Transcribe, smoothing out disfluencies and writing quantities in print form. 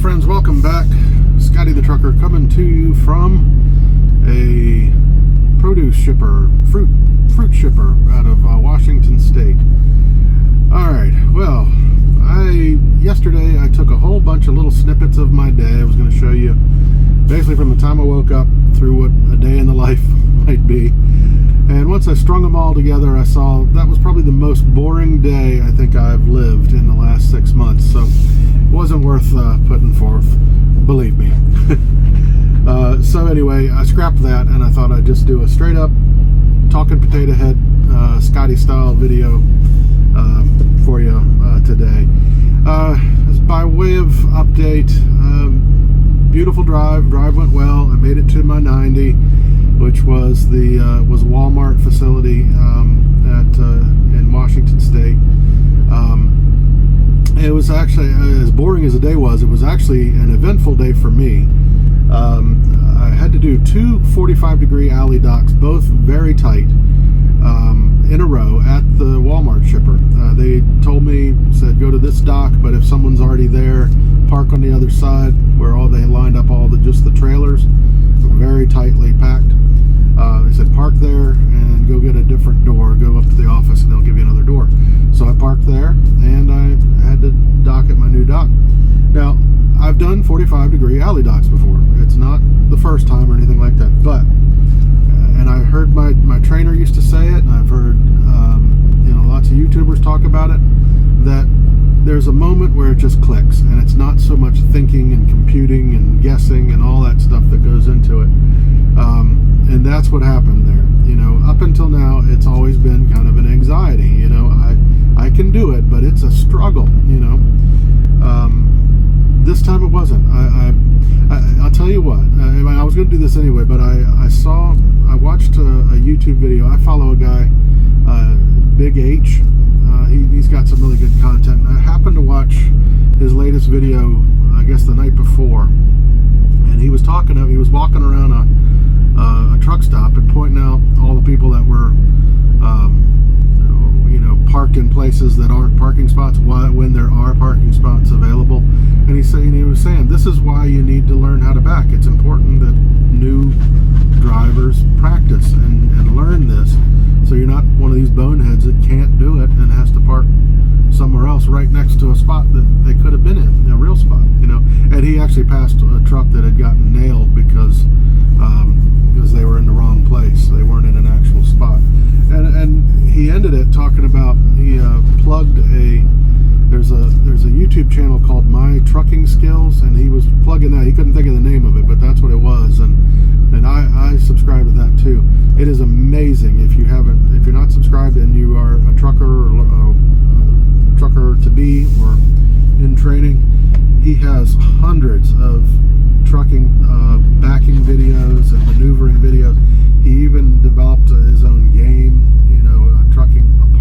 friends, welcome back. Scotty the Trucker coming to you from a produce shipper, fruit shipper out of Washington State. Alright, well, yesterday I took a whole bunch of little snippets of my day. I was going to show you basically from the time I woke up through what a day in the life might be. And once I strung them all together, I saw that was probably the most boring day I think I've lived in the last 6 months. So it wasn't worth putting forth, believe me. So anyway, I scrapped that and I thought I'd just do a straight up talking potato head Scotty style video for you today. By way of update, beautiful drive went well. I made it to my 90, which was the Walmart facility in Washington State. It was actually, as boring as the day was, it was actually an eventful day for me. I had to do two 45-degree alley docks, both very tight, in a row at the Walmart shipper. They told me, said go to this dock, but if someone's already there, park on the other side, where they lined up just the trailers, very tightly packed. They said park there and go get a different door, go up to the office and they'll give you another door. So I parked there and I had to dock at my new dock. Now, I've done 45-degree alley docks before. It's not the first time or anything like that, but, and I heard my trainer used to say it, and I've heard lots of YouTubers talk about it, that there's a moment where it just clicks, and it's not so much thinking and computing and guessing and all that stuff that goes into it. And that's what happened there. Up until now, it's always been kind of an anxiety. I can do it, but it's a struggle. This time it wasn't. I'll tell you what. I was going to do this anyway, but I watched a YouTube video. I follow a guy, Big H. He's got some really good content. I happened to watch his latest video, I guess the night before, and he was walking around a truck stop and pointing out all the people that were parked in places that aren't parking spots when there are parking spots available. And he was saying this is why you need to learn how to back. It's important that new drivers practice and learn this, so you're not one of these boneheads that can't do it and has to park somewhere else right next to a spot that they could have been in, a real spot. And he actually passed a truck that had gotten nailed because they were in the wrong place. They weren't in an actual spot. And he ended it talking about, he plugged there's a YouTube channel called My Trucking Skills, and he was plugging that. He couldn't think of the name of it, but that's what it was. And I subscribe to that too. It is amazing. If you're not subscribed and you are a trucker or trucker to be or in training, he has hundreds of trucking backing videos and maneuvering videos. He even developed his own game, trucking